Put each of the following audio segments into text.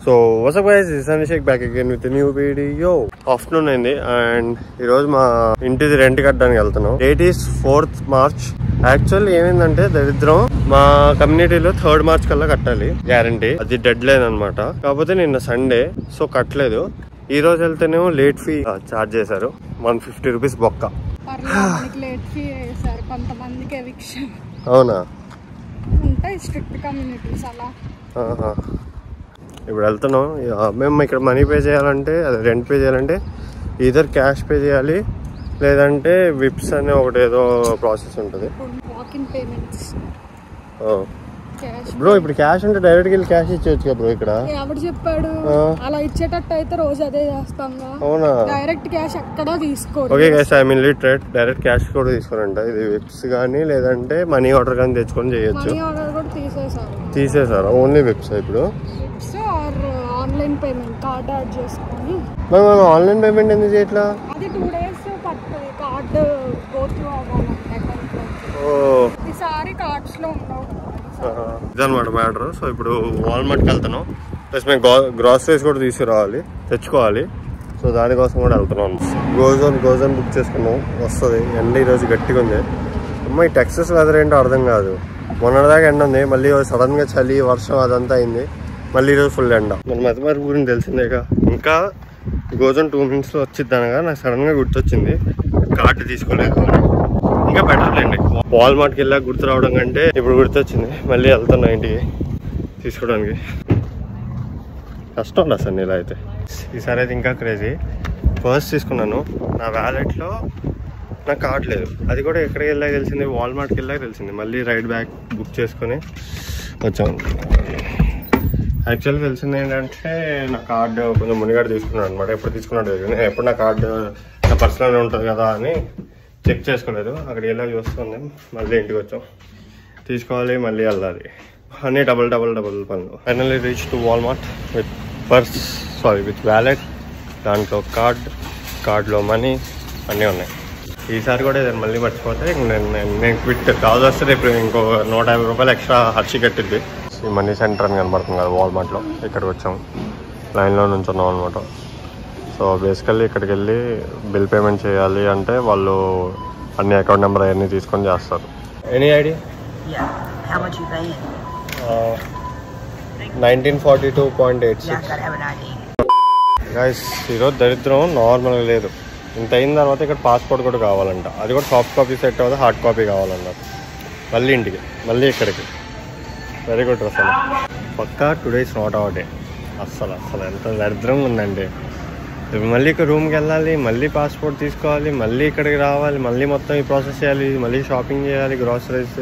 So what's up guys, this Abhishek back again with new video. Afternoon అయింది and ఈ రోజు మా ఇంటిది రెంట్ కట్టడానికి వెళ్తున్నాం. Date is 4th March. Actual ఏమైందంటే దరిద్రం, మా కమ్యూనిటీలో 3rd March కల్లా కట్టాలి గ్యారంటీ, అది డెడ్ లైన్ అనమాట. కాకపోతే నిన్న సండే సో కట్టలేదు. ఈ రోజు వెళ్తేనేమో లేట్ ఫీ చార్జ్ చేశారు, 150 రూపీస్ బొక్క. అవునా, ఉంటాయి స్ట్రిక్ట్ కమ్యూనిటీస్ అలా. ఇప్పుడు వెళ్తున్నాం. మేము ఇక్కడ మనీ పే చేయాలంటే, అదే రెంట్ పే చేయాలంటే ఈధర్ క్యాష్ పే చేయాలి, లేదంటే విప్స్ అనే ఒకటి ఏదో ప్రాసెస్ ఉంటుంది. బ్రో ఇప్పుడు క్యాష్ అంటే డైరెక్ట్ వెళ్ళి క్యాష్ ఇచ్చేయచ్చు కదా బ్రో. ఇక్కడ ఎవరు చెప్పాడు అలా ఇచ్చేటట్టు? అయితే రోజు అదే చేస్తాం. అవునా, డైరెక్ట్ క్యాష్ ఎక్కడ తీసుకోరు. Okay guys, I mean literate direct cash కూడా తీసుకోరంట. ఇది విప్స్ కానీ లేదంటే మనీ ఆర్డర్ కానీ తెచ్చుకొని చేయొచ్చు. మనీ ఆర్డర్ కూడా తీసేసారు, ఓన్లీ విప్స్. ఇప్పుడు ఆన్లైన్ పేమెంట్ కార్డ్ యాడ్ చేసుకొని. మనం ఆన్లైన్ పేమెంట్ ఎందుకు చేయట్లా? అది 2 days పడుతుంది కార్డ్ గో త్రూ అవ్వాలంటే. ఈసారి కార్డ్స్ లో ఉండవు ఇదన్నమాట మ్యాటర్. సో ఇప్పుడు వాల్మార్ట్కి వెళ్తున్నాం. ప్లస్ మేము గ్రాసరీస్ కూడా తీసుకురావాలి, తెచ్చుకోవాలి. సో దానికోసం కూడా వెళ్తున్నాం. గోజోన్ బుక్ చేసుకున్నాం, వస్తుంది. ఎండ ఈరోజు గట్టిగా ఉంది. అమ్మాయి టెక్సస్ వెదర్ ఏంటో అర్థం కాదు. మొన్నటిదాకా ఎండ ఉంది, మళ్ళీ సడన్ గా చలి వర్షం అదంతా అయింది. మళ్ళీ ఈరోజు ఫుల్ ఎండ. మన మతిమరుపు గురించి తెలిసిందేగా. ఇంకా గోజోన్ 2 minutes వచ్చిద్ది అనగా నాకు సడన్ గా గుర్తొచ్చింది, కార్డు తీసుకోలేదు. ఇంకా పెట్టాలండి. వాల్మార్ట్కి వెళ్ళా గుర్తు రావడం కంటే ఇప్పుడు గుర్తొచ్చింది. మళ్ళీ వెళ్తున్నా ఇంటికి తీసుకోవడానికి. కష్టం అసలు ఇలా అయితే. ఈసారి అయితే ఇంకా క్రేజీ. పర్స్ తీసుకున్నాను, నా వ్యాలెట్లో నాకు కార్డ్ లేదు. అది కూడా ఎక్కడికి వెళ్ళాక తెలిసింది, వాల్మార్ట్కి వెళ్ళాక తెలిసింది. మళ్ళీ రైడ్ బ్యాక్ బుక్ చేసుకొని వచ్చాను. యాక్చువల్గా తెలిసింది ఏంటంటే నా కార్డు కొంచెం మునిగాడు తీసుకున్నాడు అనమాట. ఎప్పుడు తీసుకున్నాడు తెలియదు. ఎప్పుడు నా కార్డు నా పర్సనల్ ఉంటుంది కదా అని చెక్ చేసుకోలేదు. అక్కడికి వెళ్ళాక చూస్తుంది. మళ్ళీ ఇంటికి వచ్చాం, తీసుకోవాలి, మళ్ళీ వెళ్ళాలి. అన్నీ డబుల్ పనులు. Finally reach to Walmart with wallet. దాంట్లో కార్డ్లో మనీ అన్నీ ఉన్నాయి. ఈసారి కూడా ఏదైనా మళ్ళీ మర్చిపోతే నేను క్విట్. కాదు వస్తే రేపు ఇంకో 150 రూపాయలు ఎక్స్ట్రా హర్షి కట్టిద్ది. ఈ మనీ సెంటర్ అని కనబడుతుంది కదా వాల్మార్ట్లో. ఇక్కడికి వచ్చాం, లైన్లో నుంచున్నాం అనమాట. సో బేసికల్లీ ఇక్కడికి వెళ్ళి బిల్ పేమెంట్ చేయాలి అంటే వాళ్ళు అన్ని అకౌంట్ నెంబర్ అవన్నీ తీసుకొని చేస్తారు. Any idea? 1942.86. గైస్ ఈరోజు దరిద్రం నార్మల్గా లేదు. ఇంత అయిన తర్వాత ఇక్కడ పాస్పోర్ట్ కూడా కావాలంట. అది కూడా సాఫ్ట్ కాపీ సెట్ అవుతుంది, హార్డ్ కాపీ కావాలన్నారు. మళ్ళీ ఇంటికి, మళ్ళీ ఇక్కడికి. Very good. అసలు పక్కా today is not our day. అస్సలు ఎంత దరిద్రంగా ఉందండి. మళ్ళీ ఇక్కడ రూమ్కి వెళ్ళాలి, మళ్ళీ పాస్పోర్ట్ తీసుకోవాలి, మళ్ళీ ఇక్కడికి రావాలి, మళ్ళీ మొత్తం ఈ ప్రాసెస్ చేయాలి, మళ్ళీ షాపింగ్ చేయాలి, గ్రాసరీస్.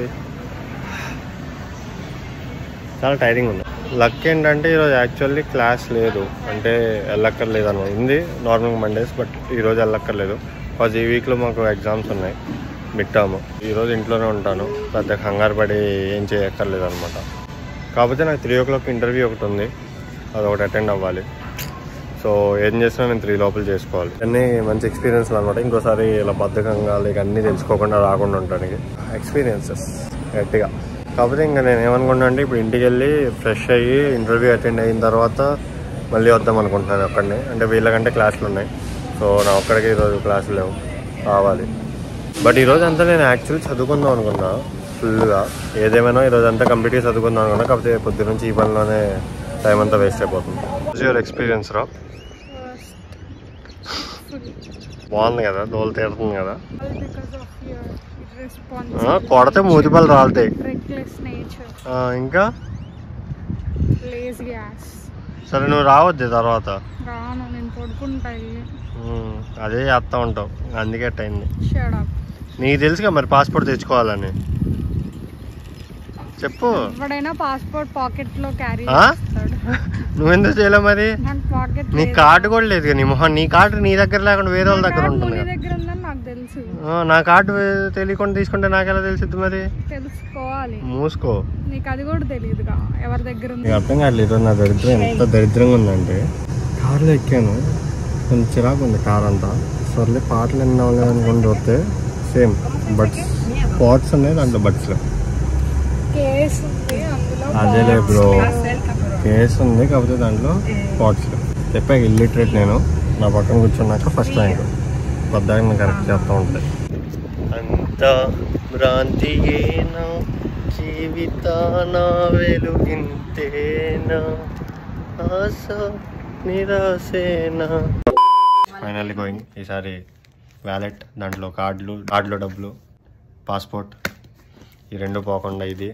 చాలా టైరింగ్ ఉంది. లక్ ఏంటంటే ఈరోజు యాక్చువల్లీ క్లాస్ లేదు, అంటే వెళ్ళక్కర్లేదు అనమాట. ఉంది నార్మల్గా మండేస్, బట్ ఈరోజు వెళ్ళక్కర్లేదు. బికాజ్ ఈ వీక్లో మాకు ఎగ్జామ్స్ ఉన్నాయి, మిడ్ టర్మ్. ఈరోజు ఇంట్లోనే ఉంటాను, పెద్ద కంగారు పడి ఏం చేయక్కర్లేదు అనమాట. కాకపోతే నాకు 3 o'clock ఇంటర్వ్యూ ఒకటి ఉంది, అదొకటి అటెండ్ అవ్వాలి. సో ఏం చేసినా నేను 3 లోపల చేసుకోవాలి. అన్నీ మంచి ఎక్స్పీరియన్స్లు అనమాట. ఇంకోసారి ఇలా బద్ధకంగా లేక అన్నీ తెలుసుకోకుండా రాకుండా ఉండడానికి ఎక్స్పీరియన్సెస్ గట్టిగా. కాకపోతే ఇంకా నేను ఏమనుకున్నా అంటే ఇప్పుడు ఇంటికి వెళ్ళి ఫ్రెష్ అయ్యి ఇంటర్వ్యూ అటెండ్ అయిన తర్వాత మళ్ళీ వద్దాం అనుకుంటున్నాను ఒక్కడిని. అంటే వీళ్ళకంటే క్లాసులు ఉన్నాయి, సో నా ఒక్కడికి ఈరోజు క్లాసులు లేవు, రావాలి. బట్ ఈరోజు అంతా నేను యాక్చువల్లీ చదువుకుందాం అనుకున్నా ఫుల్గా. ఏదేమైనా ఈరోజు అంతా కంప్లీట్గా చదువుకుందాం అనుకున్నా. కాకపోతే పొద్దు నుంచి ఈ పనిలోనే టైం అంతా వేస్ట్ అయిపోతుంది. యువర్ ఎక్స్పీరియన్స్ రా? బాగుంది కదా, దోలు తీరుతుంది కదా. కొడితే మూతిపళ్ళు రాలుతాయి. ఇంకా సరే నువ్వు రావద్దు తర్వాత. అదే చేస్తా ఉంటావు, అందుకే అయింది. నీకు తెలుసుగా మరి పాస్పోర్ట్ తెచ్చుకోవాలని. చెప్పు. పాస్పోర్ట్ పాకెట్ లో క్యారీ. నువ్వెందుకు చేయలేవు మరి? నీ కార్డు కూడా లేదు. నీ మొహం, నీ కార్డు నీ దగ్గర లేకుండా వేరే వాళ్ళ దగ్గర ఉంటుంది. నా కార్డు తెలియకుండా తీసుకుంటే నాకెలా తెలిసిద్ది మరి? తెలుసుకోవాలి. మూసుకో. నీకు అది కూడా తెలియదుగా ఎవరి దగ్గర ఉంది. అర్థం కావట్లేదు. నా దరిద్రం ఎంత దరిద్రంగా ఉందంటే, కార్లో ఎక్కాను, కొంచెం చిరాకు ఉంది కార్ అంతా. సర్లే పాటలు విన్నాం అనుకుని వస్తే సేమ్ బడ్స్ పాట్స్ ఉన్నాయి, దాంట్లో బడ్స్లో. కేస్ ఉంది అందులో. అదేలే బ్రో, కేసు ఉంది, కాకపోతే దాంట్లో పాట్స్ చెప్పా ఇల్లిటరేట్ నేను. నా పక్కన కూర్చున్నాక ఫస్ట్ ర్యాంక్ పద్దాక నేను కరెక్ట్ చేస్తూ ఉంటాయి. అంత భ్రాంతియేనా జీవితాన వెలుగింతేనా ఆశ నిరాశేనా. Finally going. ఈసారి వ్యాలెట్, దాంట్లో కార్డులో డబ్బులు, పాస్పోర్ట్ ఈ రెండు పోకుండా ఇది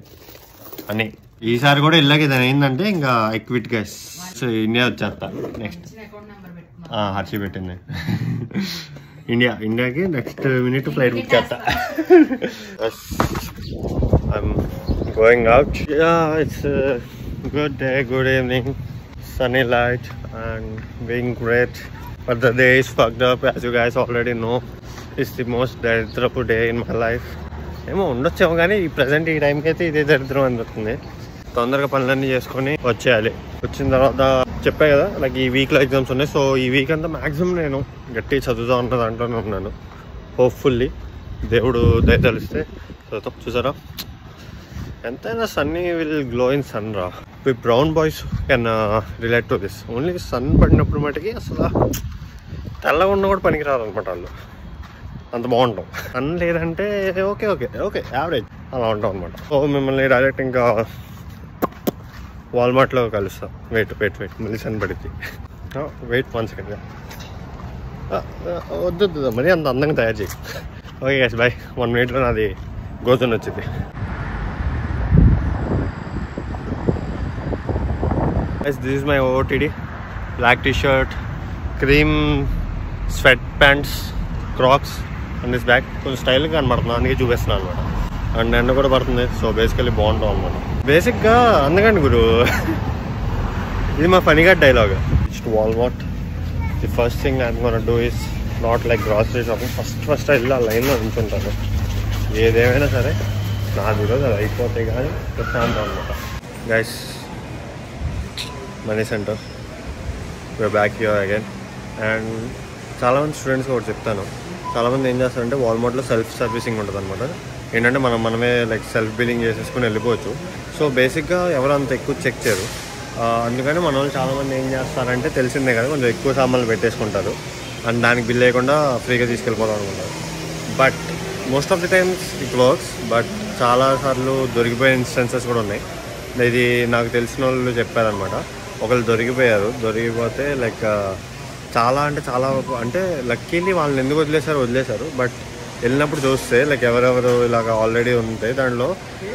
అని. ఈసారి కూడా ఇలాగే దాని ఏంటంటే ఇంకా ఎక్విట్ గైస్. సో ఇండియా వచ్చేస్తా నెక్స్ట్. హర్షి పెట్టింది ఇండియాకి నెక్స్ట్ మినిట్ ఫ్లైట్ బుక్ చేస్తా. I'm going out. It's good day, good evening, sunny light and being great, but the day is fucked up as you guys already know. It's the most దరిద్రపు day in my life. ఏమో ఉండొచ్చేమో కానీ ఈ present ఈ టైంకి అయితే ఇదే దరిద్రం అనిపిస్తుంది. తొందరగా పనులన్నీ చేసుకొని వచ్చేయాలి. వచ్చిన తర్వాత చెప్పా కదా నాకు ఈ వీక్లో ఎగ్జామ్స్ ఉన్నాయి. సో ఈ వీక్ అంతా మ్యాక్సిమం నేను గట్టి చదువుతా ఉన్న దాంట్లోనే ఉన్నాను. హోప్ఫుల్లీ దేవుడు దయ తెలిస్తే చదువుతాం. చూసారా ఎంతైనా Sunny will glow in sun రా. We brown boys can relate to this. Only sun పడినప్పుడు మటుకి అసలు తెల్లగా ఉన్న కూడా పనికి రాదనమాట వాళ్ళు, అంత బాగుంటాం. సన్ లేదంటే ఓకే ఓకే ఓకే యావరేజ్ అలా ఉంటాం అనమాట. సో మిమ్మల్ని డైరెక్ట్ ఇంకా వాల్మార్ట్లో కలుస్తాం. వెయిట్ మళ్ళీ సన్ పడిద్ది. Wait 1 second. వద్దు మరి అంత అందంగా తయారు చేయి. Okay guys bye. 1 మినిట్లో నాది గోతుని వచ్చింది. This is my OOTD. Black t-shirt, cream sweat pants, Crocs on this bag. కొంచెం స్టైల్గా కనబడుతుంది, అందుకే చూపిస్తున్నాను అనమాట. అండ్ ఎండ కూడా పడుతుంది. సో బేసికలీ బాగుంటాం అనమాట. బేసిక్గా అందుకండి గురు ఇది మా ఫనీగా dialogue. Just Walmart. The first thing I'm gonna do is not like grocery shopping. First వెళ్ళి ఆ లైన్లో ఉంచుంటాను. ఏదేమైనా సరే నాది ఈరోజు అది అయిపోతే కానీ ప్రశాంతం అనమాట. Guys money center, we are back here again. And చాలామంది స్టూడెంట్స్కి ఒకటి చెప్తాను. చాలామంది ఏం చేస్తారంటే వాల్మార్ట్లో సెల్ఫ్ సర్వీసింగ్ ఉంటుంది అనమాట. ఏంటంటే మనమే లైక్ సెల్ఫ్ బిల్లింగ్ చేసేసుకుని వెళ్ళిపోవచ్చు. సో బేసిక్గా ఎవరు అంత ఎక్కువ చెక్ చేయరు. అందుకని మన వాళ్ళు చాలామంది ఏం చేస్తారంటే తెలిసిందే కదా కొంచెం ఎక్కువ సామాన్లు పెట్టేసుకుంటారు అండ్ దానికి బిల్ లేకుండా ఫ్రీగా తీసుకెళ్ళిపోదాం అనుకుంటారు. But most of the times it works. But చాలాసార్లు దొరికిపోయే ఇన్స్టెన్సెస్ కూడా ఉన్నాయి. ఇది నాకు తెలిసిన వాళ్ళు చెప్పారనమాట. ఒకళ్ళు దొరికిపోతే లైక్ చాలా అంటే లక్కీలీ వాళ్ళని ఎందుకు వదిలేశారు. బట్ వెళ్ళినప్పుడు చూస్తే లైక్ ఎవరెవరు ఇలాగ ఆల్రెడీ ఉంటాయి. దాంట్లో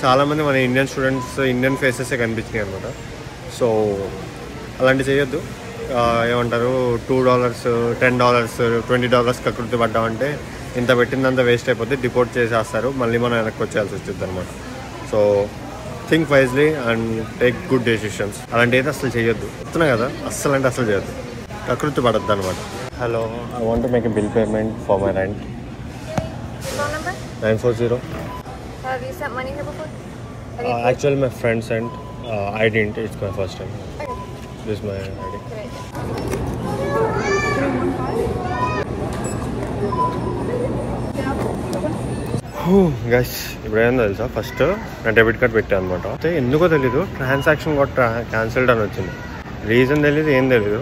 చాలామంది మన ఇండియన్ స్టూడెంట్స్, ఇండియన్ ఫేసెసే కనిపించినాయి అనమాట. సో అలాంటివి చేయొద్దు. ఏమంటారు $2, $10, $20 కకృతి పడ్డామంటే ఇంత పెట్టిందంతా వేస్ట్ అయిపోతే డిపోర్ట్ చేసేస్తారు. మళ్ళీ మనం వెనక్కి వచ్చేయాల్సి వచ్చింది అనమాట. So think wisely and take good decisions. అలాంటి అయితే అసలు చేయొద్దు. చెప్తున్నా కదా అస్సలు అంటే అసలు చేయొద్దు. ప్రకృతి పడద్దు అనమాట. Hello, I want to make a bill payment for my rent. 940. Have you sent money here before? Actually my friend sent. I didn't. It's my first time. Okay. This is my ID. Guys ఇప్పుడు ఏందో తెలుసా, first నా debit card పెట్టాను అనమాట. అయితే ఎందుకో తెలీదు transaction కూడా క్యాన్సిల్డ్ అని వచ్చింది. రీజన్ తెలీదు, ఏం తెలీదు.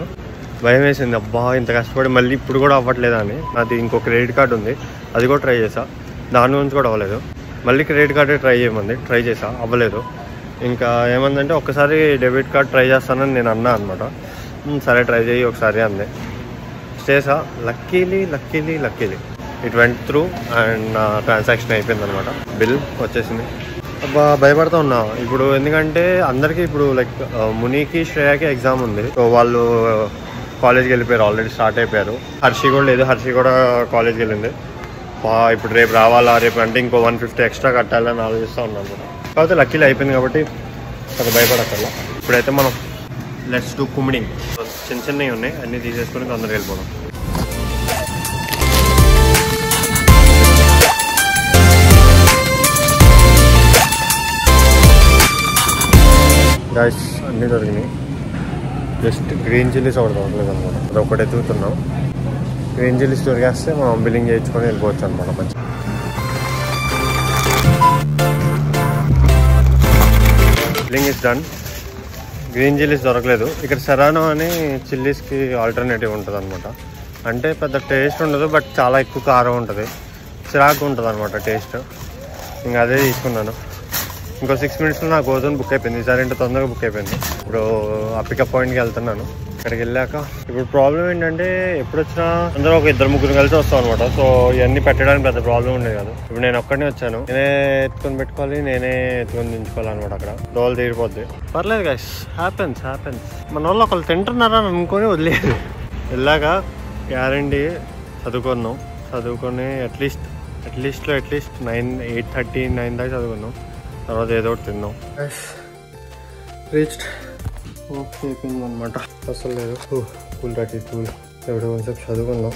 భయం వేసింది. అబ్బా ఇంత కష్టపడి మళ్ళీ ఇప్పుడు కూడా అవ్వట్లేదా అని. నాది ఇంకో క్రెడిట్ కార్డు ఉంది, అది కూడా ట్రై చేసా. దాని నుంచి కూడా అవ్వలేదు. మళ్ళీ క్రెడిట్ కార్డే ట్రై చేసా, అవ్వలేదు. ఇంకా ఏమందంటే ఒక్కసారి డెబిట్ కార్డ్ ట్రై చేస్తానని నేను అన్నా అనమాట. సరే ట్రై చేయి ఒకసారి అంది. చేసా. Luckily it went through and transaction అయిపోయింది అనమాట. బిల్ వచ్చేసింది. అబ్బా భయపడుతూ ఉన్నా ఇప్పుడు, ఎందుకంటే అందరికీ ఇప్పుడు లైక్ మునికి, శ్రేయాకి ఎగ్జామ్ ఉంది. సో వాళ్ళు కాలేజ్కి వెళ్ళిపోయారు, ఆల్రెడీ స్టార్ట్ అయిపోయారు. హర్షి కూడా లేదు, హర్షి కూడా కాలేజ్కి వెళ్ళింది. ఇప్పుడు రేపు రావాలా, రేపు అంటే ఇంకో 150 ఎక్స్ట్రా కట్టాలని ఆలోచిస్తూ ఉన్నాను అనమాట. కాకపోతే లక్కీలో అయిపోయింది కాబట్టి అది భయపడక్కర్లా. ఇప్పుడైతే మనం లెట్స్ డూ కుమిడింగ్. చిన్నవి ఉన్నాయి, అన్నీ తీసేసుకుని తొందరగా వెళ్ళిపోవడం. గైస్ అన్నీ దొరికినాయి. జస్ట్ గ్రీన్ చిల్లీస్ ఒకటి దొరకలేదు అనమాట. అది ఒకటి ఎత్తుకుతున్నాం. గ్రీన్ చిల్లీస్ దొరికేస్తే మనం బిల్లింగ్ చేయించుకొని వెళ్ళిపోవచ్చు అనమాట. మంచి billing is done. Green chillies దొరకలేదు. ఇక్కడ సెరానో అని చిల్లీస్కి ఆల్టర్నేటివ్ ఉంటుంది అనమాట. అంటే పెద్ద టేస్ట్ ఉండదు, బట్ చాలా ఎక్కువ కారం ఉంటుంది, చిరాకు ఉంటుంది అనమాట టేస్ట్. ఇంకా అదే తీసుకున్నాను. ఇంకో 6 minutesలో నా గోధుమ బుక్ అయిపోయింది. ఈసారి ఇంత తొందరగా బుక్ అయిపోయింది. ఇప్పుడు ఆ పికప్ పాయింట్కి వెళ్తున్నాను. అక్కడికి వెళ్ళాక ఇప్పుడు ప్రాబ్లం ఏంటంటే ఎప్పుడు వచ్చినా అందరూ ఒక 2-3 కలిసి వస్తాం అనమాట. సో ఇవన్నీ పెట్టడానికి పెద్ద ప్రాబ్లం ఉండేది కాదు. ఇప్పుడు నేను ఒక్కడినే వచ్చాను. నేనే ఎత్తుకొని పెట్టుకోవాలి, నేనే ఎత్తుకొని దించుకోవాలి అనమాట. అక్కడ దోవలు తీరిపోద్ది. పర్లేదు గైస్, హ్యాపెన్స్. మన వాళ్ళు ఒకళ్ళు తింటున్నారని అనుకొని వదిలేదు. వెళ్ళాక గ్యారంటీ చదువుకొని అట్లీస్ట్ 8:30, 9 దాకా చదువుకున్నాం. తర్వాత ఏదో ఒకటి తిన్నాం. రీచ్డ్ ఓకే అయిపోయింది అనమాట. అసలు లేదు కూల్ ఎవడో కొంచెం చదువుకున్నాం.